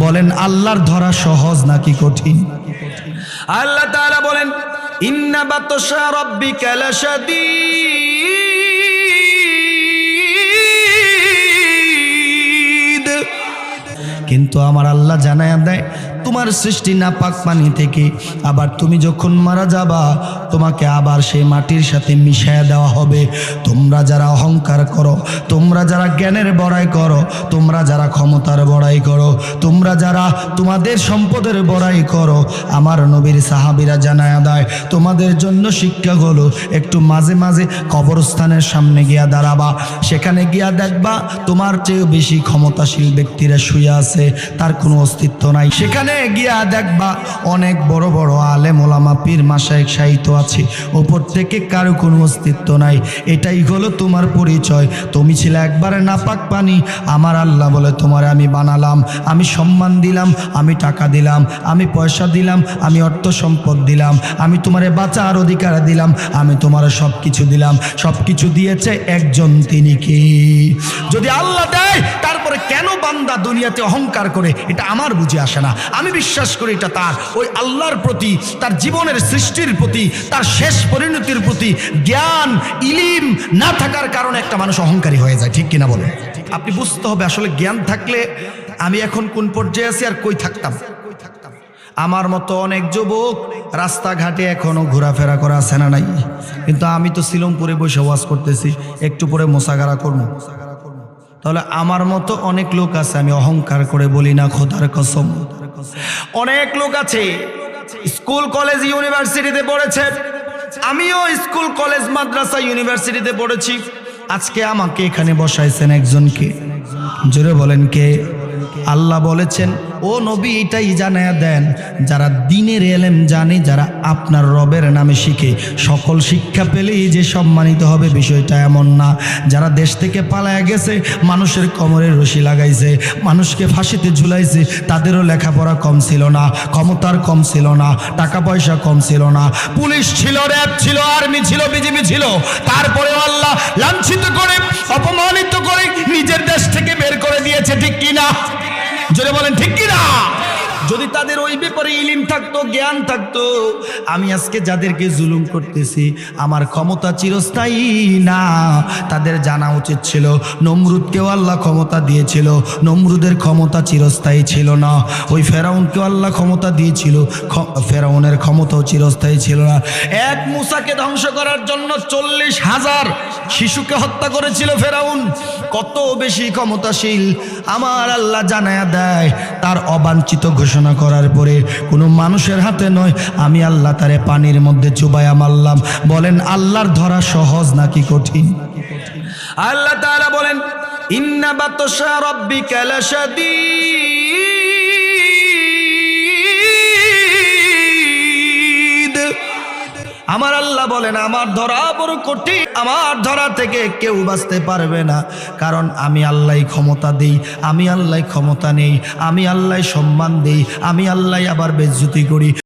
বলেন আল্লাহর ধরা সহজ নাকি কঠিন? আল্লাহ তাআলা বলেন ইন্না বাতশা রাব্বিকা লাশাদীদ। কিন্তু আমার আল্লাহ জানায়া দেয় তোমার সৃষ্টি নাপাক পানি থেকে আবার তুমি যখন মারা যাবা তোমাকে আবার সেই মাটির সাথে মিশায়া দেওয়া হবে। তোমরা যারা অহংকার করো, তোমরা যারা জ্ঞানের বড়াই করো, তোমরা যারা ক্ষমতার বড়াই করো, তোমরা যারা তোমাদের সম্পদের বড়াই করো, আমার নবীর সাহাবীরা জানায়া দেয় তোমাদের জন্য শিক্ষা হলো একটু মাঝে মাঝে কবরস্থানের সামনে গিয়া দাঁড়াবা। সেখানে গিয়া দেখবা তোমার চেয়েও বেশি ক্ষমতাশীল ব্যক্তিরা শুয়ে আছে, তার কোনো অস্তিত্ব নাই। সেখানে গিয়া দেখবা অনেক বড় বড় আলেম ওলামা পীর মাশায়েখ সাহিত্য আছে, উপর থেকে কারো কোনো অস্তিত্ব নাই। এটাই হলো তোমার পরিচয়। তুমি ছিলে একবারে নাপাক পানি, আমার আল্লাহ বলে তোমার আমি বানালাম, আমি সম্মান দিলাম, আমি টাকা দিলাম, আমি পয়সা দিলাম, আমি অর্থ সম্পদ দিলাম, আমি তোমারে বাঁচার অধিকার দিলাম, আমি তোমার সব কিছু দিলাম। সব কিছু দিয়েছে একজন, তিনি কি? যদি আল্লাহ দেয় তারপরে কেন বান্দা দুনিয়াতে অহংকার করে, এটা আমার বুঝে আসে না। আমি বিশ্বাস করি এটা তার ওই আল্লাহর প্রতি, তার জীবনের সৃষ্টির প্রতি, তার শেষ পরিণতির প্রতি জ্ঞান ইলিম না থাকার কারণে একটা মানুষ অহংকারী হয়ে যায়। ঠিক কিনা বলে? আপনি বুঝতে হবে আসলে জ্ঞান থাকলে আমি এখন কোন পর্যায়ে আছি আর কই থাকতাম। আমার মতো অনেক যুবক রাস্তাঘাটে এখনো ঘোরাফেরা করা আছে না নাই? কিন্তু আমি তো শিলংপুরে বসে ওয়াজ করতেছি, একটু পরে মোসাগারা করবো। তাহলে আমার মতো অনেক লোক আছে, আমি অহংকার করে বলি না, খোদার কসম। অনেক লোক আছে স্কুল কলেজ ইউনিভার্সিটিতে পড়েছে, আমিও স্কুল কলেজ মাদ্রাসা ইউনিভার্সিটিতে পড়েছি। আজকে আমাকে এখানে বসাইছেন একজনকে, জোরে বলেন কে? আল্লাহ বলেছেন ও নবী এটাই জানায়া দেন যারা দ্বীনের ইলম জানে, যারা আপনার রবের নামে শিখে, সকল শিক্ষা পেলেই যে সম্মানিত হবে বিষয়টা এমন না। যারা দেশ থেকে পালায়া গেছে, মানুষের কোমরে রশি লাগাইছে, মানুষকে ফাঁসিতে ঝুলাইছে, তাদেরও লেখাপড়া কম ছিল না, ক্ষমতার কম ছিল না, টাকা পয়সা কম ছিল না, পুলিশ ছিল, র্যাব ছিল, আর্মি ছিল, বিজিবি ছিল, তারপরেও আল্লাহ লাঞ্ছিত করে অপমানিত করে নিজের দেশ থেকে বের করে দিয়েছে। ঠিক কিনা? জোরে বলেন ঠিক কিনা? যদি তাদের ওই ব্যাপারে ইলিম থাকতো, জ্ঞান থাকতো, আমি আজকে যাদেরকে জুলুম করতেছি আমার ক্ষমতা চিরস্থায়ী না। তাদের জানা উচিত ছিল নমরুদকেও আল্লাহ ক্ষমতা দিয়েছিল, নমরুদের ক্ষমতা চিরস্থায়ী ছিল না। ওই ফেরাউনকেও আল্লাহ ক্ষমতা দিয়েছিল, ফেরাউনের ক্ষমতাও চিরস্থায়ী ছিল না। এক মূসাকে ধ্বংস করার জন্য 40,000 শিশুকে হত্যা করেছিল ফেরাউন। কত বেশি ক্ষমতাশীল আমার আল্লাহ জানায়া দেয়। তার অবাঞ্ছিত ঘোষণা করার পরে কোনো মানুষের হাতে নয়, আমি আল্লাহ তারে পানির মধ্যে চুবাইয়া মারলাম। বলেন আল্লাহর ধরা সহজ নাকি কঠিন? আল্লাহ তাআলা বলেন ইন্না বাতশা রাব্বিকা লাশাদীদ। আমার আল্লাহ বলেন আমার ধরা বড় কঠিন, আমার ধরা থেকে কেউ বাঁচতে পারবে না। কারণ আমি আল্লাহ ক্ষমতা দেই, আমি আল্লাহ ক্ষমতা নেই, আমি আল্লাহ সম্মান দেই, আমি আল্লাহ আবার বেজ্জতি করি।